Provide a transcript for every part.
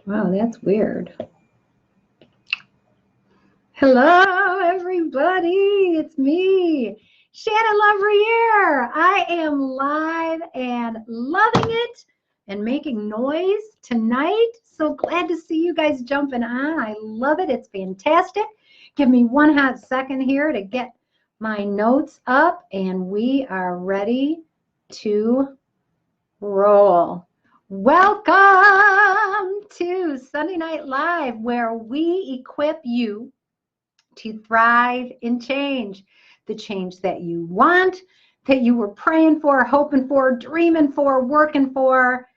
Wow, that's weird. Hello, everybody. It's me, Shannon Lovrier. I am live and loving it and making noise tonight. So glad to see you guys jumping on. I love it. It's fantastic. Give me one hot second here to get my notes up, and we are ready to roll. Welcome to Sunday Night Live, where we equip you to thrive in change. The change that you want, that you were praying for, hoping for, dreaming for, working for,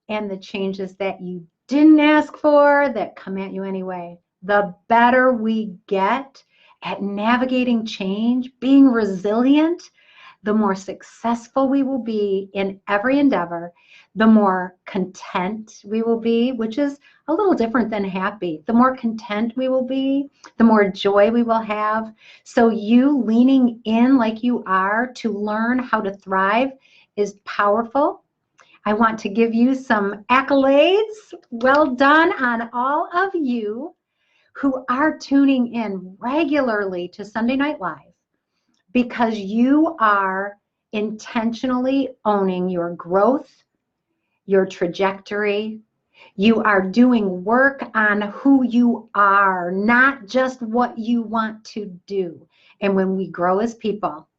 and the changes that you didn't ask for that come at you anyway. The better we get at navigating change, being resilient, the more successful we will be in every endeavor, the more content we will be, which is a little different than happy. The more content we will be, the more joy we will have. So you leaning in like you are to learn how to thrive is powerful. I want to give you some accolades. Well done on all of you who are tuning in regularly to Sunday Night Live, because you are intentionally owning your growth, your trajectory. You are doing work on who you are, not just what you want to do. And when we grow as people,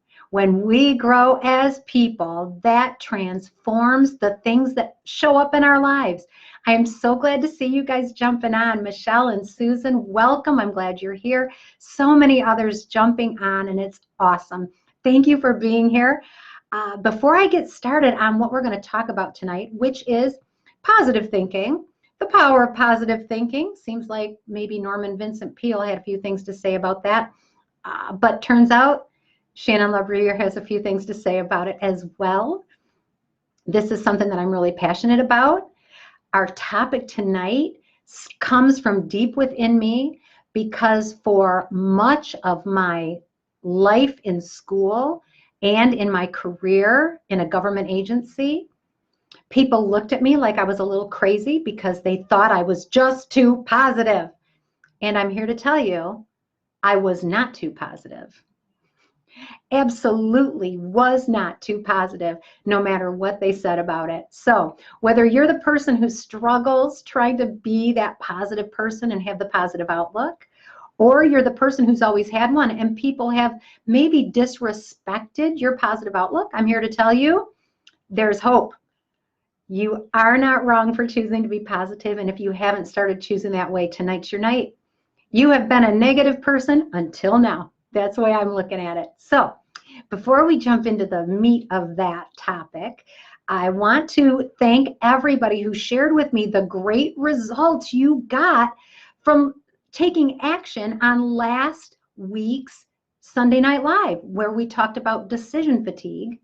that transforms the things that show up in our lives. I am so glad to see you guys jumping on. Michelle and Susan, welcome. I'm glad you're here. So many others jumping on, and it's awesome. Thank you for being here. Before I get started on what we're going to talk about tonight, which is positive thinking, the power of positive thinking. Seems like maybe Norman Vincent Peale had a few things to say about that. But turns out Shannon Lovrier has a few things to say about it as well. This is something that I'm really passionate about. Our topic tonight comes from deep within me, because for much of my life in school and in my career in a government agency, people looked at me like I was a little crazy because they thought I was just too positive. And I'm here to tell you, I was not too positive. Absolutely was not too positive, no matter what they said about it. So whether you're the person who struggles trying to be that positive person and have the positive outlook, or you're the person who's always had one and people have maybe disrespected your positive outlook, I'm here to tell you, there's hope. You are not wrong for choosing to be positive, and if you haven't started choosing that way, tonight's your night. You have been a negative person until now. That's the way I'm looking at it. So before we jump into the meat of that topic, I want to thank everybody who shared with me the great results you got from taking action on last week's Sunday Night Live, where we talked about decision fatigue.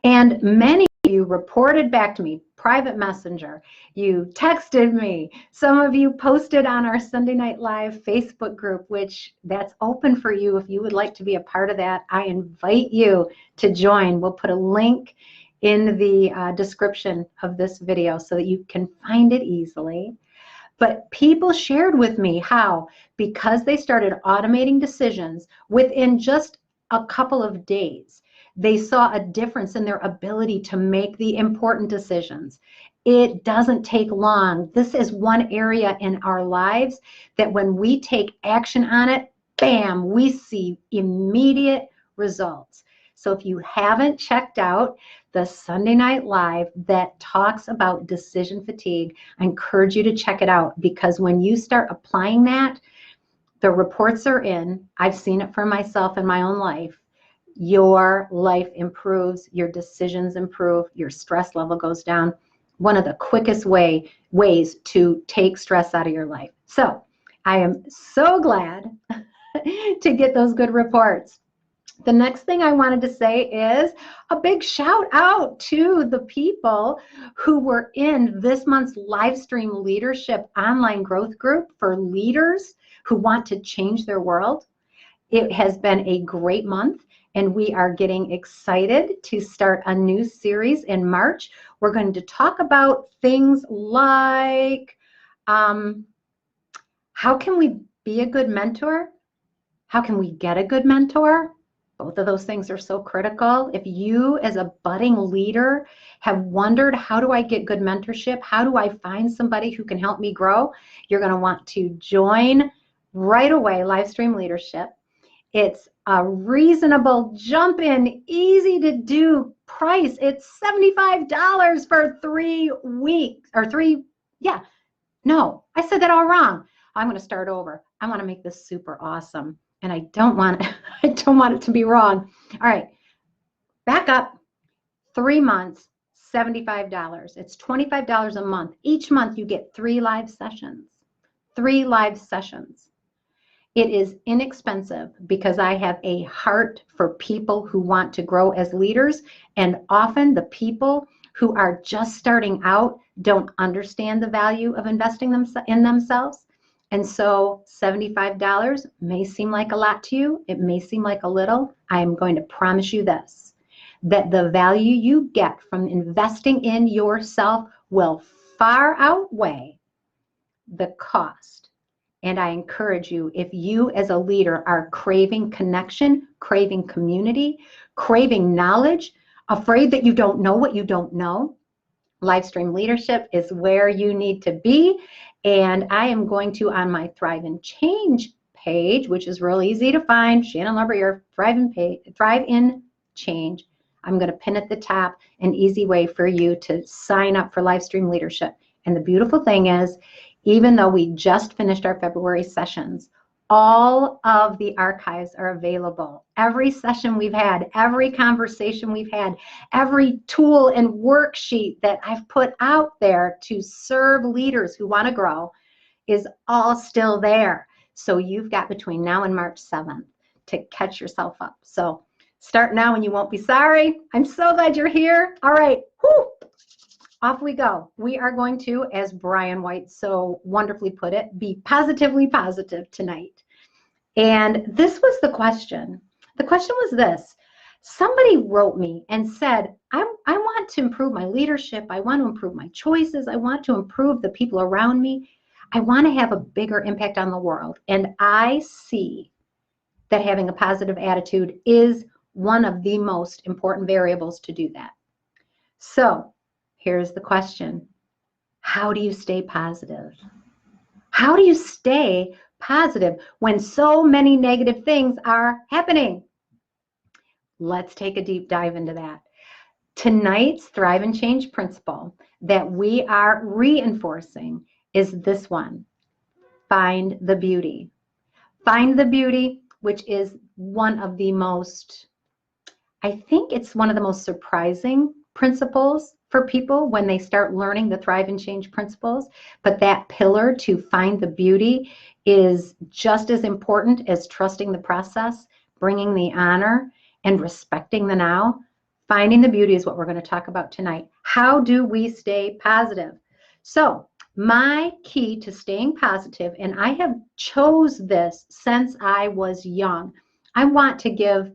And many of you reported back to me, private messenger, you texted me, some of you posted on our Sunday Night Live Facebook group, which that's open for you. If you would like to be a part of that, I invite you to join. We'll put a link in the description of this video so that you can find it easily. But people shared with me how, because they started automating decisions within just a couple of days, they saw a difference in their ability to make the important decisions. It doesn't take long. This is one area in our lives that when we take action on it, bam, we see immediate results. So if you haven't checked out the Sunday Night Live that talks about decision fatigue, I encourage you to check it out, because when you start applying that, the reports are in. I've seen it for myself in my own life. Your life improves, your decisions improve, your stress level goes down. One of the quickest ways to take stress out of your life. So I am so glad to get those good reports. The next thing I wanted to say is a big shout out to the people who were in this month's live stream leadership online growth group for leaders who want to change their world. It has been a great month. and we are getting excited to start a new series in March. We're going to talk about things like how can we be a good mentor? How can we get a good mentor? Both of those things are so critical. If you as a budding leader have wondered, how do I get good mentorship? How do I find somebody who can help me grow? You're going to want to join right away Livestream Leadership. It's a reasonable jump in, easy to do price. It's $75 for 3 weeks or no, I said that all wrong. I'm going to start over. I want to make this super awesome. And I don't want it to be wrong. All right, back up. 3 months, $75. It's $25 a month. Each month you get 3 live sessions. 3 live sessions. It is inexpensive because I have a heart for people who want to grow as leaders, and often the people who are just starting out don't understand the value of investing in themselves. And so $75 may seem like a lot to you. It may seem like a little. I am going to promise you this, that the value you get from investing in yourself will far outweigh the cost. And I encourage you, if you as a leader are craving connection, craving community, craving knowledge, afraid that you don't know what you don't know, Livestream Leadership is where you need to be. And I am going to, on my Thrive and Change page, which is real easy to find, Shannon Lumber, Thrive in Change. I'm going to pin at the top an easy way for you to sign up for Livestream Leadership. And the beautiful thing is, even though we just finished our February sessions, all of the archives are available. Every session we've had, every conversation we've had, every tool and worksheet that I've put out there to serve leaders who want to grow is all still there. So you've got between now and March 7th to catch yourself up. So start now and you won't be sorry. I'm so glad you're here. All right. Whew. Off we go. We are going to, as Brian White so wonderfully put it, be positively positive tonight. And this was the question. The question was this. Somebody wrote me and said, I want to improve my leadership. I want to improve my choices. I want to improve the people around me. I want to have a bigger impact on the world. And I see that having a positive attitude is one of the most important variables to do that. So, here's the question. How do you stay positive? How do you stay positive when so many negative things are happening? Let's take a deep dive into that. Tonight's Thrive and Change principle that we are reinforcing is this one. Find the beauty. Find the beauty, which is one of the most, I think it's one of the most surprising principles for people when they start learning the Thrive and Change principles. But that pillar to find the beauty is just as important as trusting the process, bringing the honor, and respecting the now. Finding the beauty is what we're going to talk about tonight. How do we stay positive? So my key to staying positive, and I have chose this since I was young. I want to give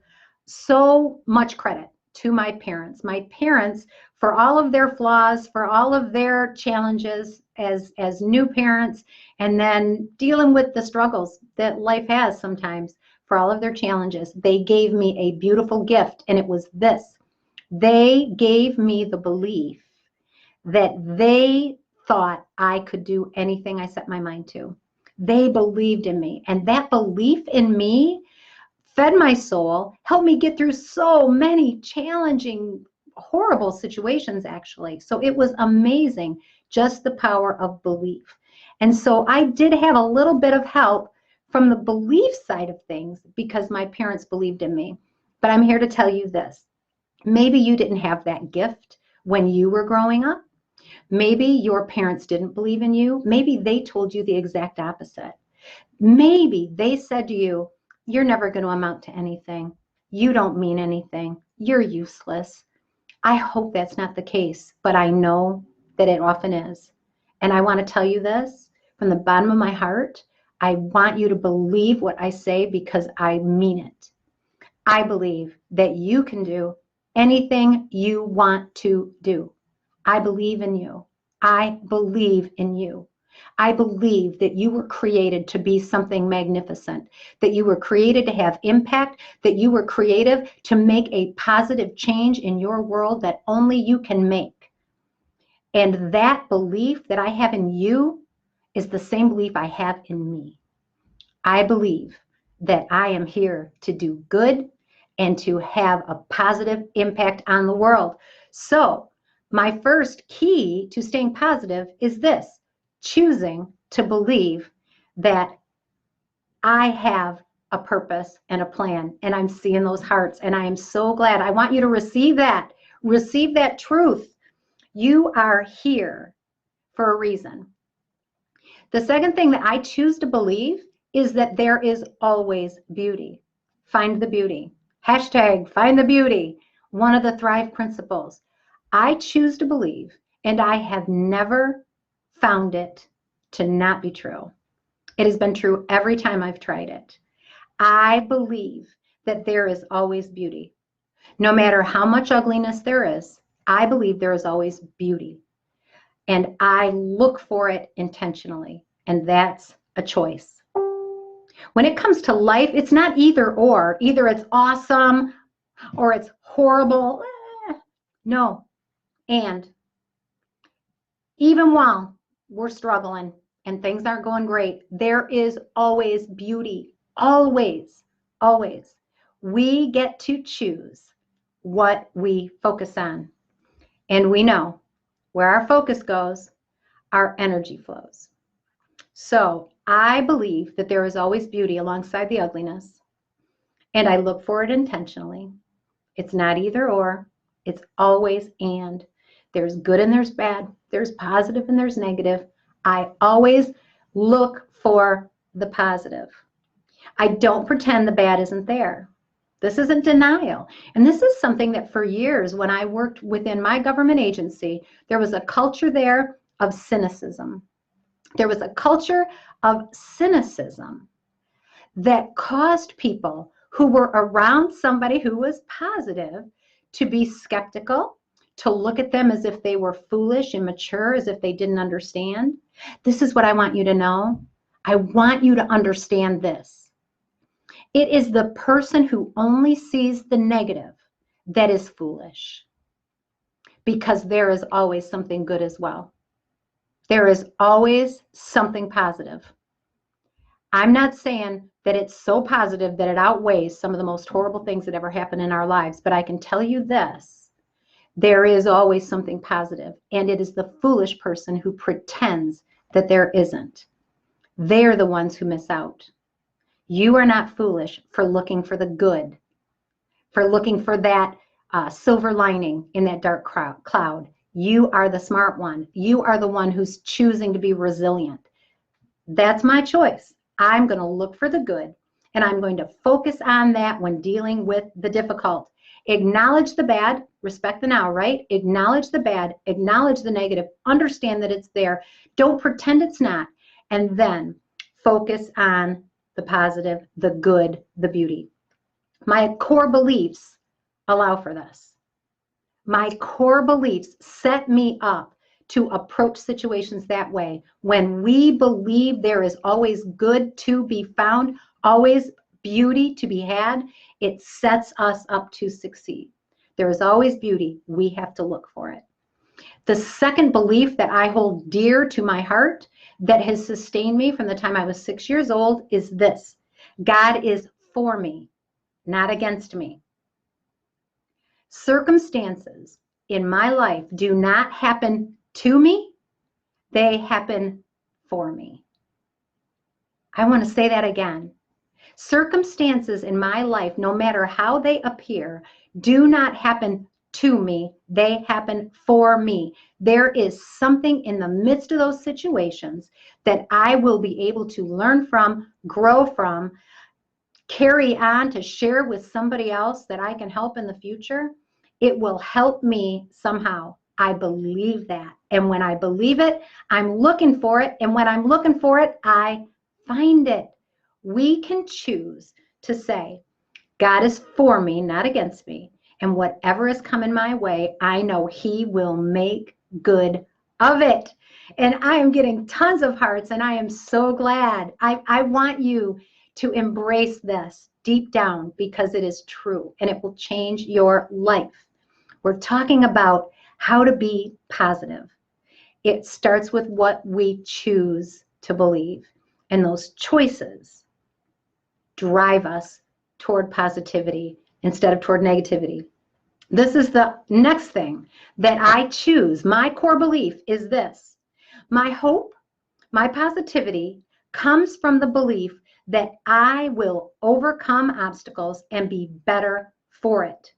so much credit to my parents. My parents, for all of their flaws, for all of their challenges as new parents, and then dealing with the struggles that life has sometimes, for all of their challenges, they gave me a beautiful gift, and it was this. They gave me the belief that they thought I could do anything I set my mind to. They believed in me, and that belief in me fed my soul, helped me get through so many challenging, horrible situations, actually. So it was amazing, just the power of belief. And so I did have a little bit of help from the belief side of things because my parents believed in me. But I'm here to tell you this. Maybe you didn't have that gift when you were growing up. Maybe your parents didn't believe in you. Maybe they told you the exact opposite. Maybe they said to you, you're never going to amount to anything. You don't mean anything. You're useless. I hope that's not the case, but I know that it often is. And I want to tell you this from the bottom of my heart. I want you to believe what I say because I mean it. I believe that you can do anything you want to do. I believe in you. I believe in you. I believe that you were created to be something magnificent, that you were created to have impact, that you were creative to make a positive change in your world that only you can make. And that belief that I have in you is the same belief I have in me. I believe that I am here to do good and to have a positive impact on the world. So, my first key to staying positive is this: choosing to believe that I have a purpose and a plan, and I'm seeing those hearts, and I am so glad. I want you to receive that. Receive that truth. You are here for a reason. The second thing that I choose to believe is that there is always beauty. Find the beauty. Hashtag find the beauty. One of the Thrive principles. I choose to believe, and I have never found it to not be true. It has been true every time I've tried it. I believe that there is always beauty. No matter how much ugliness there is, I believe there is always beauty. And I look for it intentionally, and that's a choice. When it comes to life, it's not either or. Either it's awesome or it's horrible. No. And even while we're struggling and things aren't going great, there is always beauty. Always, always. We get to choose what we focus on. And we know where our focus goes, our energy flows. So I believe that there is always beauty alongside the ugliness, and I look for it intentionally. It's not either or, it's always and. There's good and there's bad. There's positive and there's negative. I always look for the positive. I don't pretend the bad isn't there. This isn't denial. And this is something that for years, when I worked within my government agency, there was a culture there of cynicism. There was a culture of cynicism that caused people who were around somebody who was positive to be skeptical, to look at them as if they were foolish, immature, as if they didn't understand. This is what I want you to know. I want you to understand this. It is the person who only sees the negative that is foolish, because there is always something good as well. There is always something positive. I'm not saying that it's so positive that it outweighs some of the most horrible things that ever happen in our lives, but I can tell you this: there is always something positive, and it is the foolish person who pretends that there isn't. They're the ones who miss out. You are not foolish for looking for the good, for looking for that silver lining in that dark cloud. You are the smart one. You are the one who's choosing to be resilient. That's my choice. I'm going to look for the good, and I'm going to focus on that when dealing with the difficult. Acknowledge the bad, respect the now, right? Acknowledge the bad, acknowledge the negative, understand that it's there. Don't pretend it's not, and then focus on the positive, the good, the beauty. My core beliefs allow for this. My core beliefs set me up to approach situations that way. When we believe there is always good to be found, always beauty to be had, it sets us up to succeed. There is always beauty. We have to look for it. The second belief that I hold dear to my heart, that has sustained me from the time I was 6 years old, is this: God is for me, not against me. Circumstances in my life do not happen to me, they happen for me. I want to say that again. Circumstances in my life, no matter how they appear, do not happen to me, they happen for me. There is something in the midst of those situations that I will be able to learn from, grow from, carry on to share with somebody else that I can help in the future. It will help me somehow. I believe that. And when I believe it, I'm looking for it. And when I'm looking for it, I find it. We can choose to say, God is for me, not against me. And whatever is coming my way, I know He will make good of it. And I am getting tons of hearts, and I am so glad. I want you to embrace this deep down because it is true and it will change your life. We're talking about how to be positive. It starts with what we choose to believe, and those choices drive us toward positivity instead of toward negativity. This is the next thing that I choose. My core belief is this. My hope, my positivity comes from the belief that I will overcome obstacles and be better for it.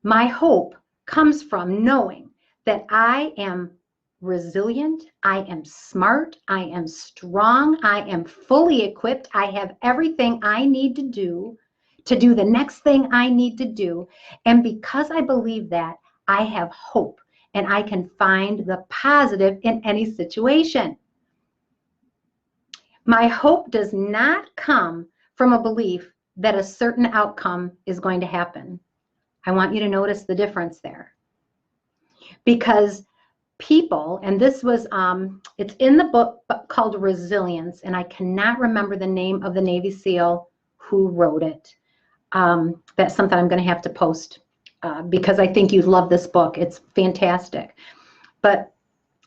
My hope comes from knowing that I am resilient, I am smart, I am strong, I am fully equipped, I have everything I need to do the next thing I need to do. And because I believe that, I have hope and I can find the positive in any situation. My hope does not come from a belief that a certain outcome is going to happen. I want you to notice the difference there. Because people, and this was, it's in the book called Resilience, and I cannot remember the name of the Navy SEAL who wrote it. That's something I'm going to have to post because I think you'd love this book. It's fantastic. But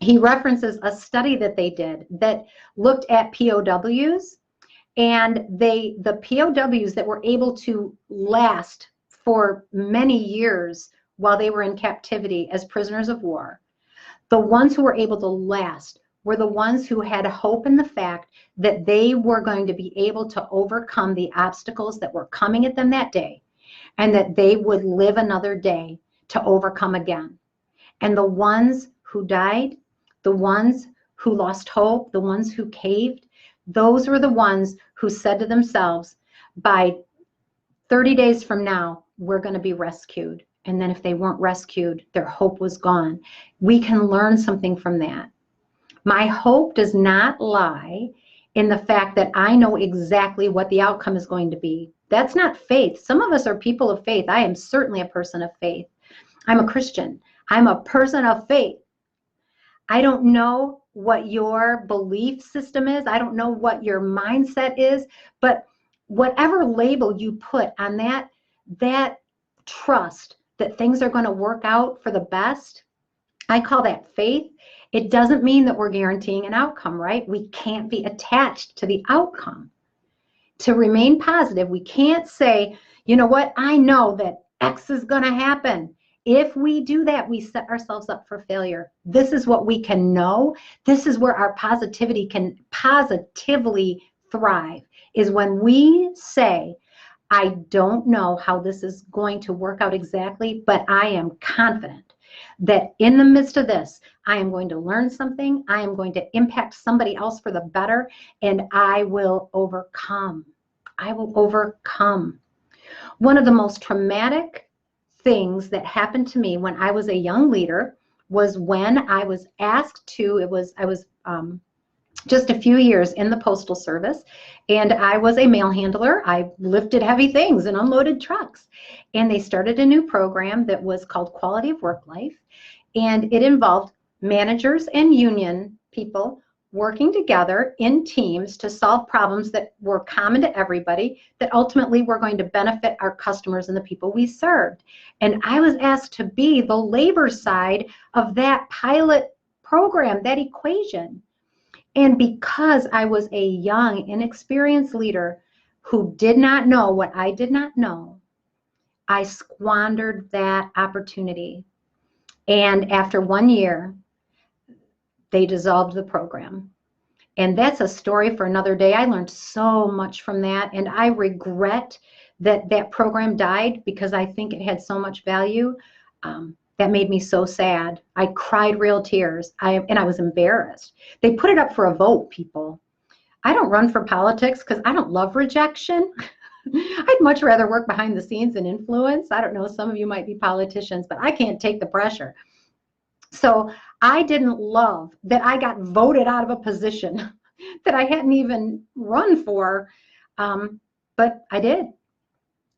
he references a study that they did that looked at POWs, and the POWs that were able to last for many years while they were in captivity as prisoners of war, the ones who were able to last were the ones who had hope in the fact that they were going to be able to overcome the obstacles that were coming at them that day, and that they would live another day to overcome again. And the ones who died, the ones who lost hope, the ones who caved, those were the ones who said to themselves, by 30 days from now, we're going to be rescued. And then if they weren't rescued, their hope was gone. We can learn something from that. My hope does not lie in the fact that I know exactly what the outcome is going to be. That's not faith. Some of us are people of faith. I am certainly a person of faith. I'm a Christian. I'm a person of faith. I don't know what your belief system is. I don't know what your mindset is, but whatever label you put on that trust that things are going to work out for the best, I call that faith. It doesn't mean that we're guaranteeing an outcome, right? We can't be attached to the outcome. To remain positive, we can't say, you know what, I know that X is going to happen. If we do that, we set ourselves up for failure. This is what we can know. This is where our positivity can positively thrive, is when we say, I don't know how this is going to work out exactly, but I am confident that in the midst of this, I am going to learn something. I am going to impact somebody else for the better, and I will overcome. I will overcome. One of the most traumatic things that happened to me when I was a young leader was when I was asked to, I was just a few years in the Postal Service, and I was a mail handler. I lifted heavy things and unloaded trucks. And they started a new program that was called Quality of Work Life, and it involved managers and union people working together in teams to solve problems that were common to everybody that ultimately were going to benefit our customers and the people we served. And I was asked to be the labor side of that pilot program, that equation. And because I was a young, inexperienced leader who did not know what I did not know, I squandered that opportunity. And after 1 year, they dissolved the program. And that's a story for another day. I learned so much from that, and I regret that that program died because I think it had so much value. That made me so sad. I cried real tears, and I was embarrassed. They put it up for a vote, people. I don't run for politics because I don't love rejection. I'd much rather work behind the scenes and influence. I don't know, some of you might be politicians, but I can't take the pressure. So I didn't love that I got voted out of a position that I hadn't even run for. but I did.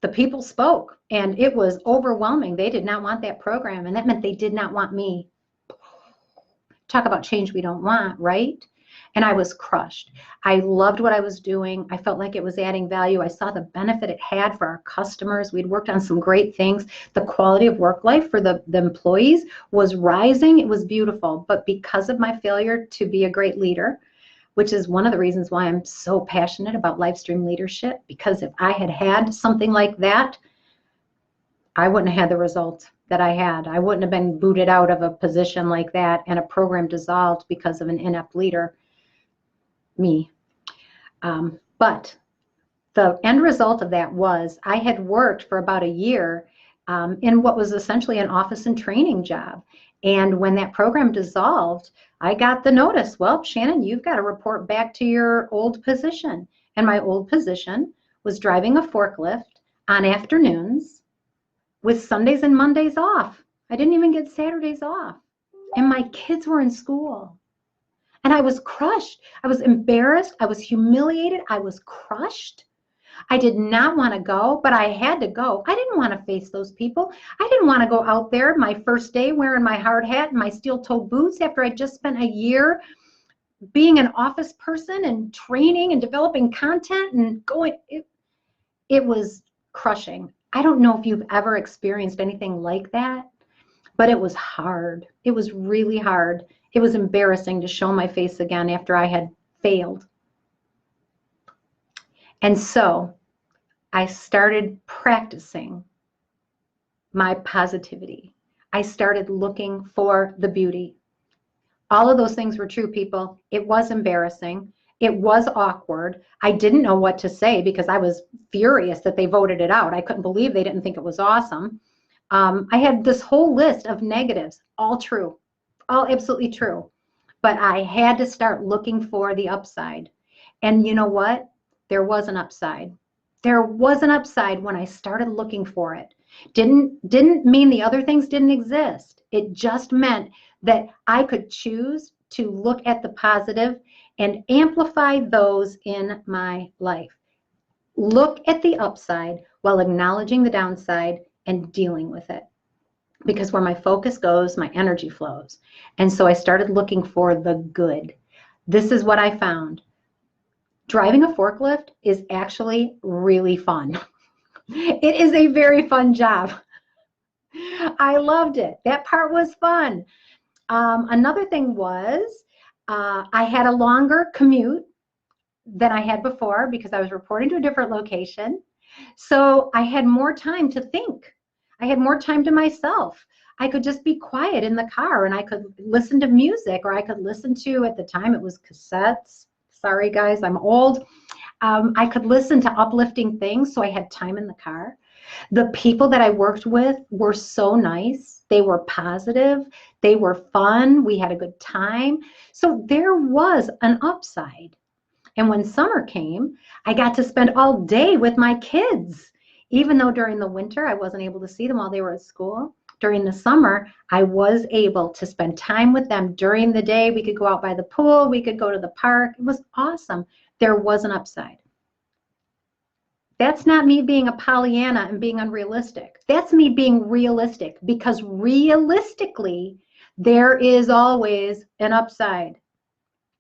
The people spoke, and it was overwhelming. They did not want that program, and that meant they did not want me. Talk about change we don't want, right? And I was crushed. I loved what I was doing. I felt like it was adding value. I saw the benefit it had for our customers. We'd worked on some great things. The quality of work life for the employees was rising. It was beautiful. But because of my failure to be a great leader, which is one of the reasons why I'm so passionate about Livestream leadership, because if I had had something like that, I wouldn't have had the results that I had. I wouldn't have been booted out of a position like that and a program dissolved because of an inept leader, me. But the end result of that was I had worked for about a year in what was essentially an office and training job. And when that program dissolved, I got the notice, well, Shannon, you've got to report back to your old position. And my old position was driving a forklift on afternoons with Sundays and Mondays off. I didn't even get Saturdays off. And my kids were in school. And I was crushed. I was embarrassed. I was humiliated. I was crushed. I did not want to go, but I had to go. I didn't want to face those people. I didn't want to go out there my first day wearing my hard hat and my steel-toed boots after I just spent a year being an office person and training and developing content and going. It was crushing. I don't know if you've ever experienced anything like that, but it was hard. It was really hard. It was embarrassing to show my face again after I had failed. And so I started practicing my positivity. I started looking for the beauty. All of those things were true, people. It was embarrassing. It was awkward. I didn't know what to say because I was furious that they voted it out. I couldn't believe they didn't think it was awesome. I had this whole list of negatives, all true, all absolutely true. But I had to start looking for the upside. And you know what? There was an upside. There was an upside when I started looking for it. Didn't mean the other things didn't exist. It just meant that I could choose to look at the positive and amplify those in my life. Look at the upside while acknowledging the downside and dealing with it. Because where my focus goes, my energy flows. And so I started looking for the good. This is what I found. Driving a forklift is actually really fun. It is a very fun job. I loved it. That part was fun. Another thing was I had a longer commute than I had before because I was reporting to a different location. So I had more time to think. I had more time to myself. I could just be quiet in the car and I could listen to music, or I could listen to, at the time it was cassettes. Sorry guys, I'm old. I could listen to uplifting things, so I had time in the car. The people that I worked with were so nice. They were positive. They were fun. We had a good time. So there was an upside. And when summer came, I got to spend all day with my kids. Even though during the winter I wasn't able to see them while they were at school, during the summer I was able to spend time with them during the day. We could go out by the pool. We could go to the park. It was awesome. There was an upside. That's not me being a Pollyanna and being unrealistic. That's me being realistic, because realistically, there is always an upside.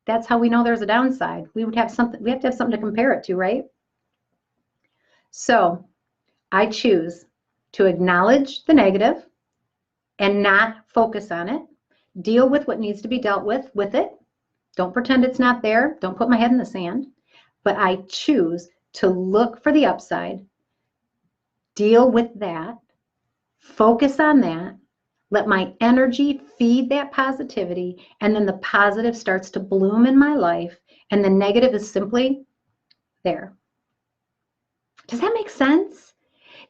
That's how we know there's a downside. We have to have something to compare it to, right? So I choose to acknowledge the negative and not focus on it. Deal with what needs to be dealt with it. Don't pretend it's not there. Don't put my head in the sand. But I choose to look for the upside, deal with that, focus on that, let my energy feed that positivity, and then the positive starts to bloom in my life, and the negative is simply there. Does that make sense?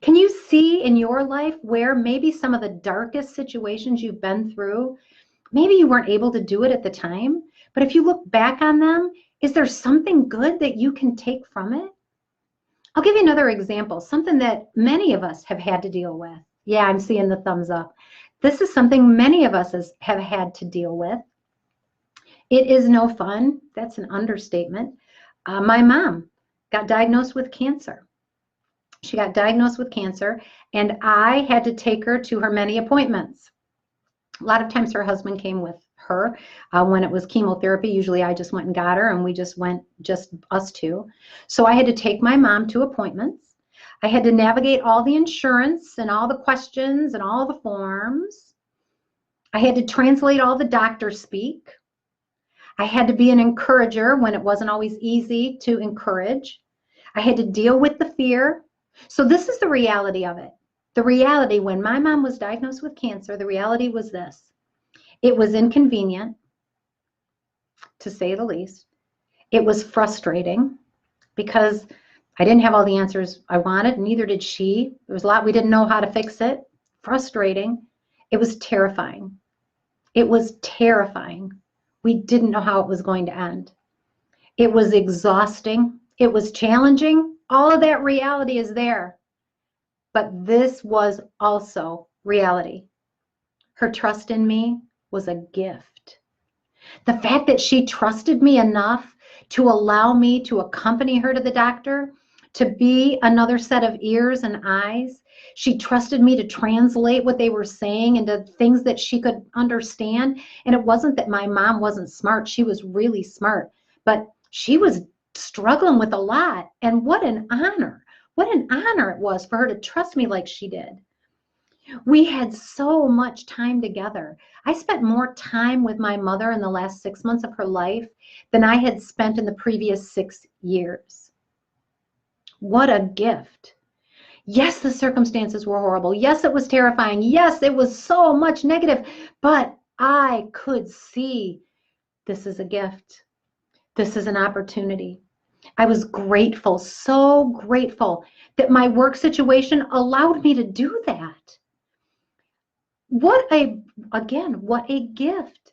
Can you see in your life where maybe some of the darkest situations you've been through, maybe you weren't able to do it at the time, but if you look back on them, is there something good that you can take from it? I'll give you another example, something that many of us have had to deal with. Yeah, I'm seeing the thumbs up. This is something many of us have had to deal with. It is no fun. That's an understatement. My mom got diagnosed with cancer. She got diagnosed with cancer, and I had to take her to her many appointments. A lot of times her husband came with her when it was chemotherapy. Usually I just went and got her, and we just went, just us two. So I had to take my mom to appointments. I had to navigate all the insurance and all the questions and all the forms. I had to translate all the doctor speak. I had to be an encourager when it wasn't always easy to encourage. I had to deal with the fear. So this is the reality of it. The reality, when my mom was diagnosed with cancer, the reality was this. It was inconvenient, to say the least. It was frustrating because I didn't have all the answers I wanted, neither did she. There was a lot we didn't know how to fix it. Frustrating. It was terrifying. It was terrifying. We didn't know how it was going to end. It was exhausting. It was challenging. All of that reality is there. But this was also reality. Her trust in me was a gift. The fact that she trusted me enough to allow me to accompany her to the doctor, to be another set of ears and eyes. She trusted me to translate what they were saying into things that she could understand. And it wasn't that my mom wasn't smart. She was really smart, but she was struggling with a lot. And what an honor. What an honor it was for her to trust me like she did. We had so much time together. I spent more time with my mother in the last 6 months of her life than I had spent in the previous 6 years. What a gift. Yes, the circumstances were horrible. Yes, it was terrifying. Yes, it was so much negative, but I could see this is a gift. This is an opportunity. I was grateful, so grateful that my work situation allowed me to do that. What a gift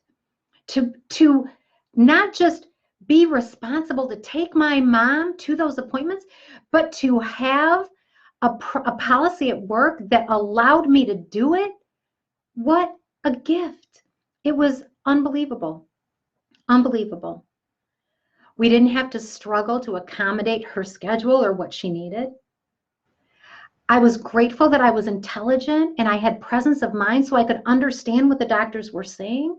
to not just be responsible to take my mom to those appointments, but to have a policy at work that allowed me to do it. What a gift. It was unbelievable. Unbelievable. We didn't have to struggle to accommodate her schedule or what she needed. I was grateful that I was intelligent and I had presence of mind so I could understand what the doctors were saying.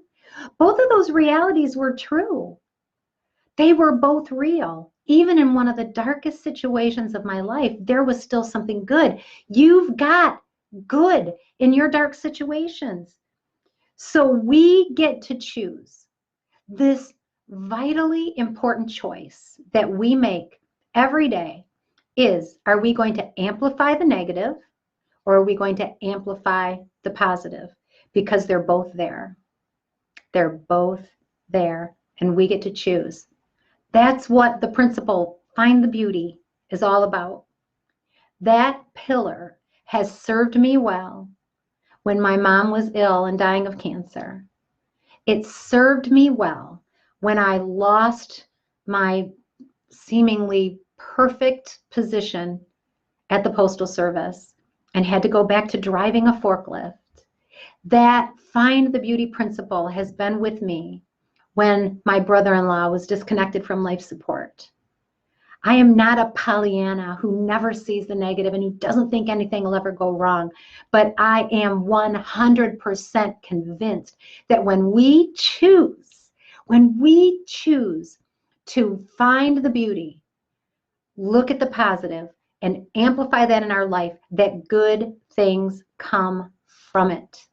Both of those realities were true. They were both real. Even in one of the darkest situations of my life, there was still something good. You've got good in your dark situations. So we get to choose this vitally important choice that we make every day is, are we going to amplify the negative or are we going to amplify the positive? Because they're both there. They're both there and we get to choose. That's what the principle, Find the Beauty, is all about. That pillar has served me well when my mom was ill and dying of cancer. It served me well when I lost my seemingly perfect position at the Postal Service and had to go back to driving a forklift. That Find the Beauty principle has been with me when my brother-in-law was disconnected from life support. I am not a Pollyanna who never sees the negative and who doesn't think anything will ever go wrong, but I am 100% convinced that when we choose to find the beauty, look at the positive, and amplify that in our life, that good things come from it.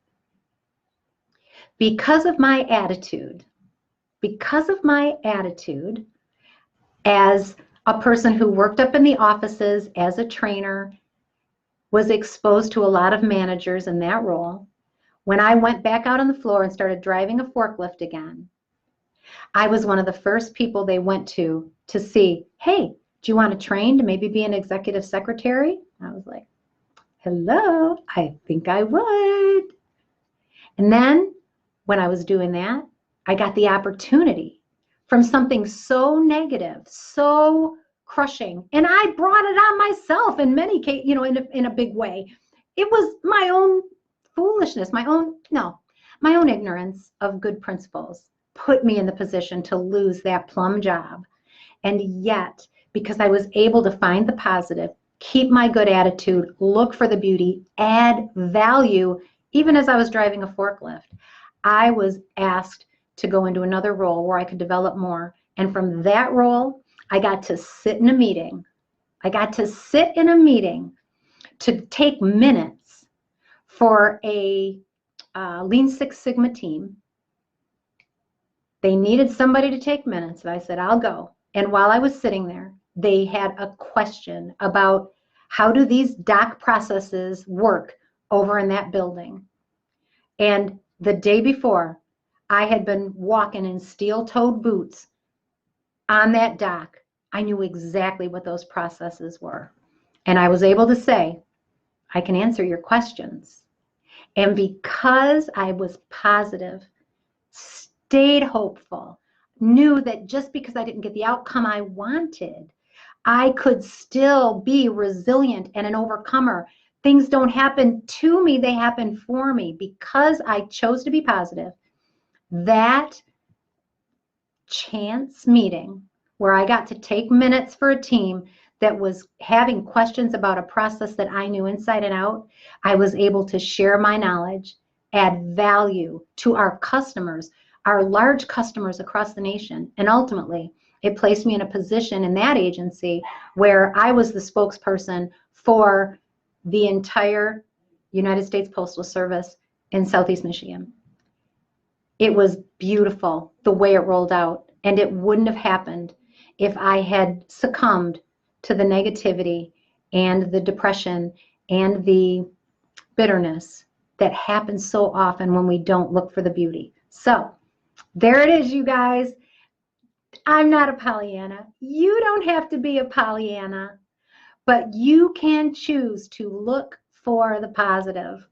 Because of my attitude as a person who worked up in the offices as a trainer, was exposed to a lot of managers in that role. When I went back out on the floor and started driving a forklift again, I was one of the first people they went to see, hey, do you want to train to maybe be an executive secretary? I was like, hello, I think I would. And then when I was doing that, I got the opportunity from something so negative, so crushing, and I brought it on myself in many cases, in a big way. It was my own foolishness, my own ignorance of good principles put me in the position to lose that plum job. And yet, because I was able to find the positive keep my good attitude, look for the beauty, add value. Even as I was driving a forklift, I was asked to go into another role where I could develop more. And from that role, I got to sit in a meeting. I got to sit in a meeting to take minutes for a Lean Six Sigma team. They needed somebody to take minutes, and I said, I'll go. And while I was sitting there, they had a question about how do these dock processes work over in that building. And the day before, I had been walking in steel-toed boots on that dock. I knew exactly what those processes were. And I was able to say, I can answer your questions. And because I was positive, stayed hopeful, knew that just because I didn't get the outcome I wanted, I could still be resilient and an overcomer. Things don't happen to me, they happen for me. Because I chose to be positive, that chance meeting where I got to take minutes for a team that was having questions about a process that I knew inside and out, I was able to share my knowledge, add value to our customers, our large customers across the nation. And ultimately, it placed me in a position in that agency where I was the spokesperson for the entire United States Postal Service in Southeast Michigan. It was beautiful the way it rolled out, and it wouldn't have happened if I had succumbed to the negativity and the depression and the bitterness that happens so often when we don't look for the beauty. So there it is, you guys. I'm not a Pollyanna. You don't have to be a Pollyanna, but you can choose to look for the positive.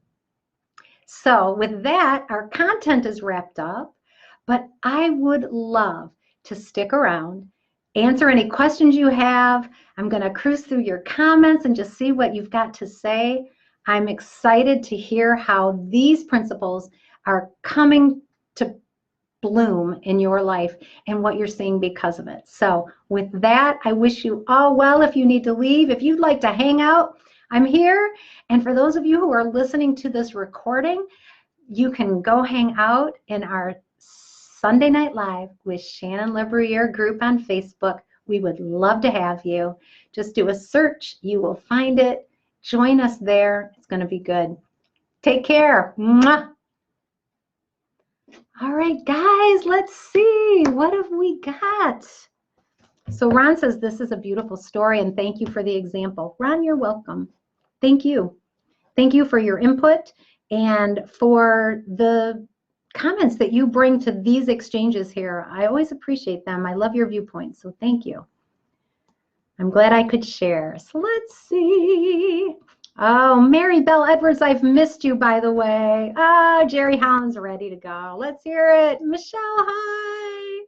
So with that, our content is wrapped up, but I would love to stick around, answer any questions you have. I'm going to cruise through your comments and just see what you've got to say. I'm excited to hear how these principles are coming to bloom in your life and what you're seeing because of it. So with that, I wish you all well. If you need to leave, if you'd like to hang out, I'm here. And for those of you who are listening to this recording, you can go hang out in our Sunday Night Live with Shannon LeBruyere group on Facebook. We would love to have you. Just do a search. You will find it. Join us there. It's going to be good. Take care. Mwah. All right, guys, let's see. What have we got? So Ron says, this is a beautiful story, and thank you for the example. Ron, you're welcome. Thank you. Thank you for your input and for the comments that you bring to these exchanges here. I always appreciate them. I love your viewpoints, so thank you. I'm glad I could share. So let's see. Oh, Mary Bell Edwards, I've missed you, by the way. Ah, Jerry Holland's ready to go. Let's hear it. Michelle, hi.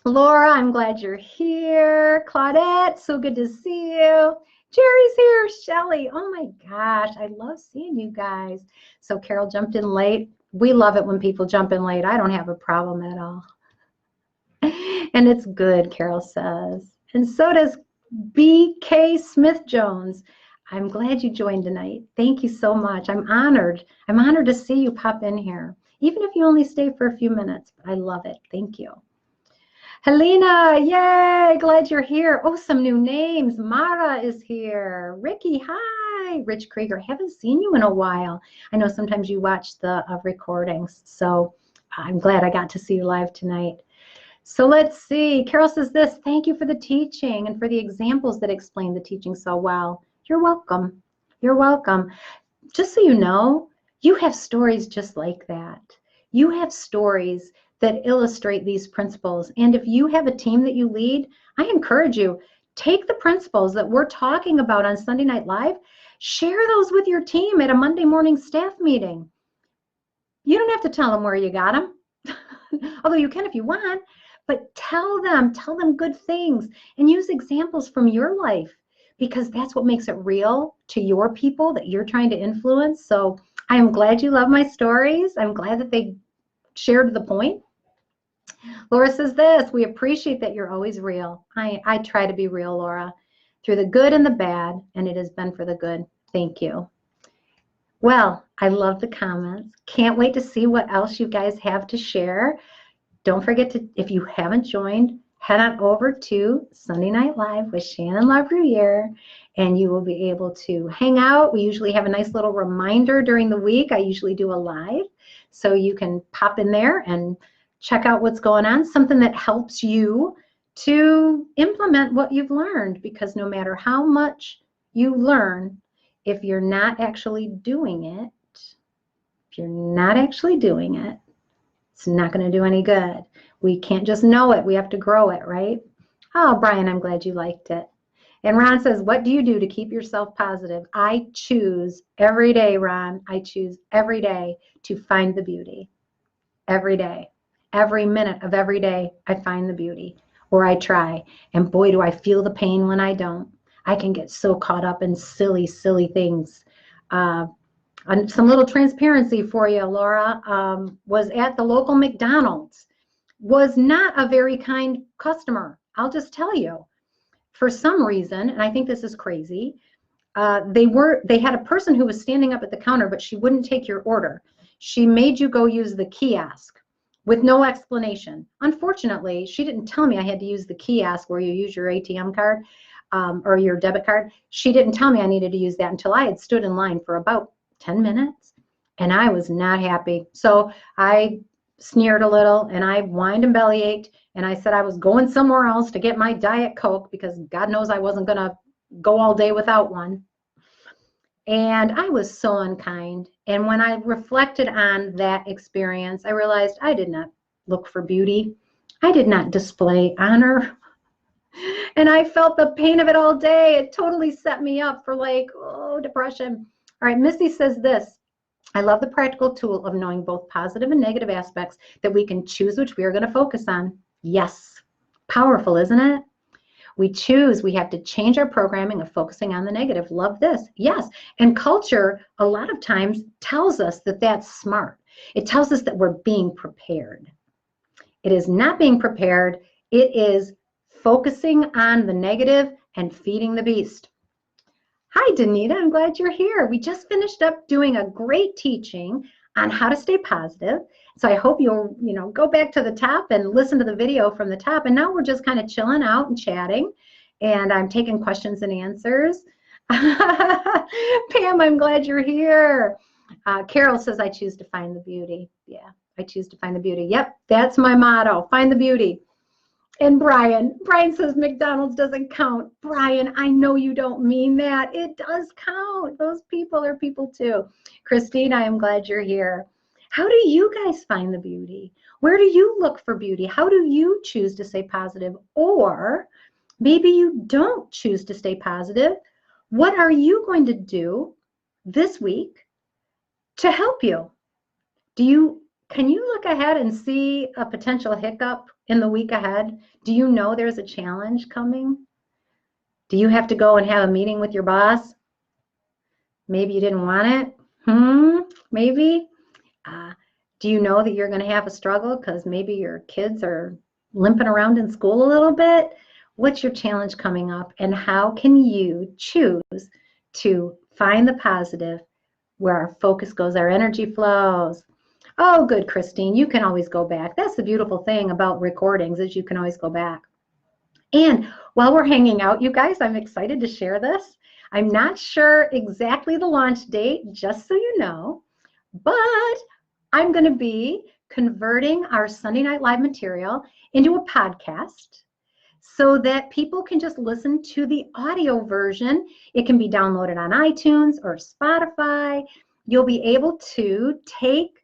Laura, I'm glad you're here. Claudette, so good to see you. Jerry's here. Shelly, oh my gosh, I love seeing you guys. So Carol jumped in late. We love it when people jump in late. I don't have a problem at all. And it's good, Carol says. And so does B.K. Smith-Jones. I'm glad you joined tonight. Thank you so much. I'm honored. I'm honored to see you pop in here, even if you only stay for a few minutes. I love it. Thank you. Helena, yay, glad you're here. Oh, some new names. Mara is here. Ricky, hi. Rich Krieger, haven't seen you in a while. I know sometimes you watch the recordings, so I'm glad I got to see you live tonight. So let's see. Carol says this, thank you for the teaching and for the examples that explain the teaching so well. You're welcome. You're welcome. Just so you know, you have stories just like that. You have stories that illustrate these principles. And if you have a team that you lead, I encourage you, take the principles that we're talking about on Sunday Night Live, share those with your team at a Monday morning staff meeting. You don't have to tell them where you got them, although you can if you want, but tell them good things and use examples from your life, because that's what makes it real to your people that you're trying to influence. So I'm glad you love my stories. I'm glad that they shared the point. Laura says this, we appreciate that you're always real. I try to be real, Laura, through the good and the bad, and it has been for the good. Thank you. Well, I love the comments. Can't wait to see what else you guys have to share. Don't forget to, if you haven't joined, head on over to Sunday Night Live with Shannon LaBruyere, and you will be able to hang out. We usually have a nice little reminder during the week. I usually do a live, so you can pop in there and check out what's going on, something that helps you to implement what you've learned, because no matter how much you learn, if you're not actually doing it, it's not going to do any good. We can't just know it. We have to grow it, right? Oh, Brian, I'm glad you liked it. And Ron says, what do you do to keep yourself positive? I choose every day, Ron. I choose every day to find the beauty. Every day. Every minute of every day, I find the beauty, or I try. And boy, do I feel the pain when I don't. I can get so caught up in silly, silly things. And some little transparency for you, Laura, was at the local McDonald's. Was not a very kind customer. I'll just tell you. For some reason, and I think this is crazy, they had a person who was standing up at the counter, but she wouldn't take your order. She made you go use the kiosk with no explanation. Unfortunately, she didn't tell me I had to use the kiosk where you use your ATM card or your debit card. She didn't tell me I needed to use that until I had stood in line for about 10 minutes, and I was not happy. So I sneered a little, and I whined and bellyached, and I said I was going somewhere else to get my Diet Coke, because God knows I wasn't going to go all day without one. And I was so unkind. And when I reflected on that experience, I realized I did not look for beauty. I did not display honor. And I felt the pain of it all day. It totally set me up for depression. All right, Missy says this. I love the practical tool of knowing both positive and negative aspects that we can choose which we are going to focus on. Yes. Powerful, isn't it? We choose. We have to change our programming of focusing on the negative. Love this. Yes. And culture, a lot of times, tells us that that's smart. It tells us that we're being prepared. It is not being prepared. It is focusing on the negative and feeding the beast. Hi, Danita. I'm glad you're here. We just finished up doing a great teaching on how to stay positive. So I hope you'll, go back to the top and listen to the video from the top. And now we're just kind of chilling out and chatting. And I'm taking questions and answers. Pam, I'm glad you're here. Carol says, I choose to find the beauty. Yeah, I choose to find the beauty. Yep, that's my motto. Find the beauty. And Brian says McDonald's doesn't count. Brian, I know you don't mean that. It does count. Those people are people too. Christine, I am glad you're here. How do you guys find the beauty? Where do you look for beauty? How do you choose to stay positive? Or maybe you don't choose to stay positive. What are you going to do this week to help you? Can you look ahead and see a potential hiccup in the week ahead? Do you know there's a challenge coming? Do you have to go and have a meeting with your boss? Maybe you didn't want it. Maybe. Do you know that you're going to have a struggle because maybe your kids are limping around in school a little bit? What's your challenge coming up? And how can you choose to find the positive where our focus goes, our energy flows? Oh, good, Christine. You can always go back. That's the beautiful thing about recordings, is you can always go back. And while we're hanging out, you guys, I'm excited to share this. I'm not sure exactly the launch date, just so you know, but I'm going to be converting our Sunday Night Live material into a podcast so that people can just listen to the audio version. It can be downloaded on iTunes or Spotify. You'll be able to take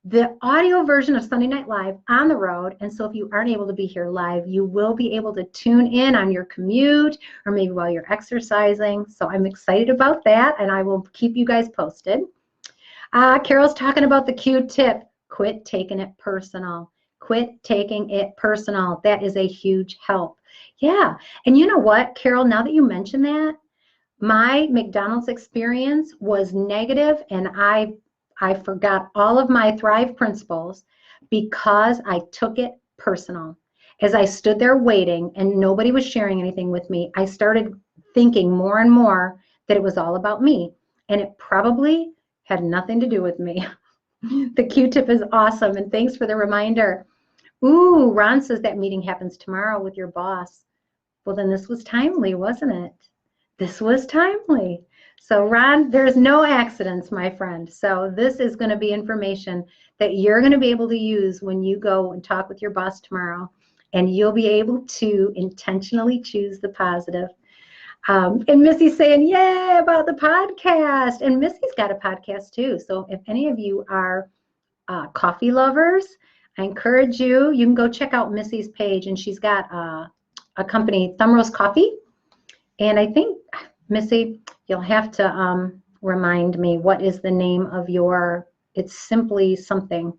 the audio version of Sunday Night Live on the road. And so if you aren't able to be here live, you will be able to tune in on your commute or maybe while you're exercising. So I'm excited about that, and I will keep you guys posted. Carol's talking about the Q-tip. Quit taking it personal. Quit taking it personal. That is a huge help. Yeah. And you know what, Carol, now that you mention that, my McDonald's experience was negative, and I forgot all of my Thrive principles because I took it personal. As I stood there waiting and nobody was sharing anything with me, I started thinking more and more that it was all about me. And it probably had nothing to do with me. The Q-tip is awesome. And thanks for the reminder. Ooh, Ron says that meeting happens tomorrow with your boss. Well, then this was timely, wasn't it? This was timely. So Ron, there's no accidents, my friend. So this is going to be information that you're going to be able to use when you go and talk with your boss tomorrow. And you'll be able to intentionally choose the positive. And Missy's saying, yay, about the podcast. And Missy's got a podcast too. So if any of you are coffee lovers, I encourage you, you can go check out Missy's page. And she's got a company, Thumb Roast Coffee. And I think, Missy, you'll have to remind me, what is the name of your, it's simply something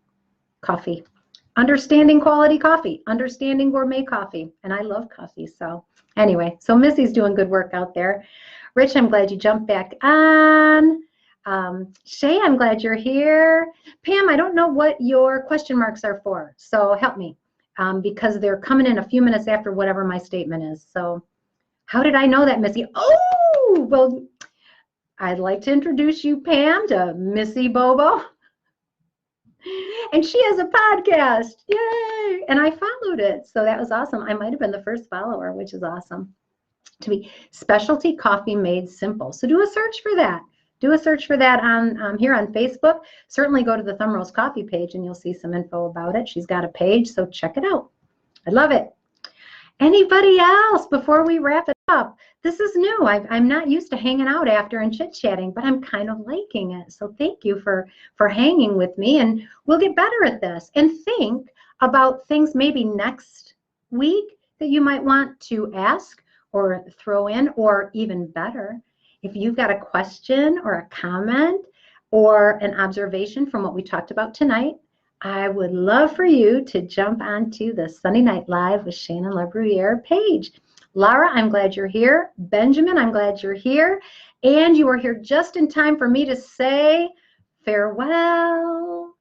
coffee. Understanding Quality Coffee, Understanding Gourmet Coffee. And I love coffee. So anyway, so Missy's doing good work out there. Rich, I'm glad you jumped back on. Shay, I'm glad you're here. Pam, I don't know what your question marks are for. So help me because they're coming in a few minutes after whatever my statement is. So how did I know that, Missy? Oh, well, I'd like to introduce you, Pam, to Missy Bobo. And she has a podcast. Yay! And I followed it. So that was awesome. I might have been the first follower, which is awesome. To be Specialty Coffee Made Simple. So do a search for that. Do a search for that on here on Facebook. Certainly go to the Thumb Roast Coffee page and you'll see some info about it. She's got a page, so check it out. I love it. Anybody else before we wrap it up? This is new. I'm not used to hanging out after and chit-chatting, but I'm kind of liking it. So thank you for hanging with me, and we'll get better at this. And think about things maybe next week that you might want to ask or throw in, or even better, if you've got a question or a comment or an observation from what we talked about tonight, I would love for you to jump onto the Sunday Night Live with Shannon LaBruyere page. Laura, I'm glad you're here. Benjamin, I'm glad you're here. And you are here just in time for me to say farewell.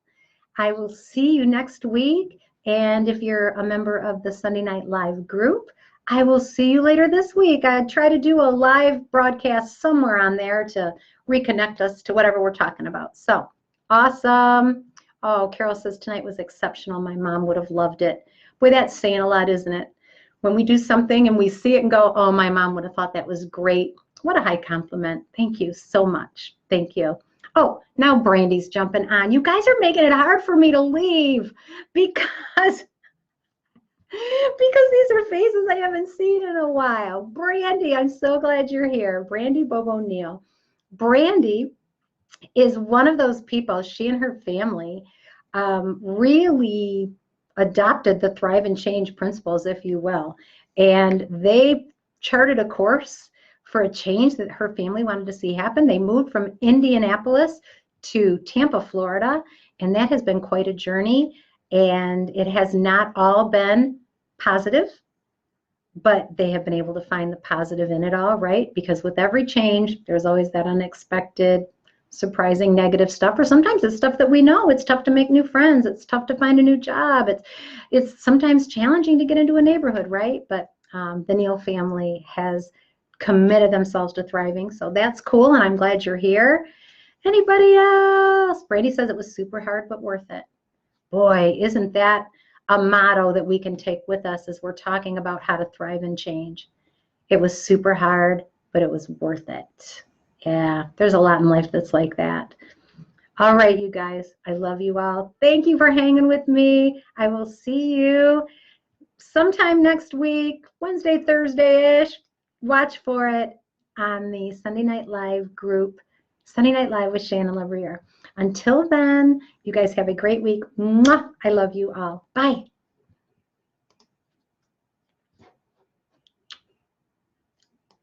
I will see you next week. And if you're a member of the Sunday Night Live group, I will see you later this week. I try to do a live broadcast somewhere on there to reconnect us to whatever we're talking about. So awesome. Oh, Carol says tonight was exceptional. My mom would have loved it. Boy, that's saying a lot, isn't it? When we do something and we see it and go, oh, my mom would have thought that was great. What a high compliment. Thank you so much. Thank you. Oh, now Brandy's jumping on. You guys are making it hard for me to leave because these are faces I haven't seen in a while. Brandy, I'm so glad you're here. Brandy Bobo Neal. Brandy is one of those people, she and her family really adopted the Thrive and Change principles, if you will. And they charted a course for a change that her family wanted to see happen. They moved from Indianapolis to Tampa, Florida, and that has been quite a journey. And it has not all been positive, but they have been able to find the positive in it all, right? Because with every change, there's always that unexpected, surprising negative stuff, or sometimes it's stuff that we know. It's tough to make new friends. It's tough to find a new job. It's sometimes challenging to get into a neighborhood, right? But the Neal family has committed themselves to thriving. So that's cool, and I'm glad you're here. Anybody else? Brady says it was super hard, but worth it. Boy, isn't that a motto that we can take with us as we're talking about how to thrive and change. It was super hard, but it was worth it. Yeah, there's a lot in life that's like that. All right, you guys, I love you all. Thank you for hanging with me. I will see you sometime next week, Wednesday, Thursday-ish. Watch for it on the Sunday Night Live group, Sunday Night Live with Shannon LaBruyere. Until then, you guys have a great week. Mwah! I love you all. Bye.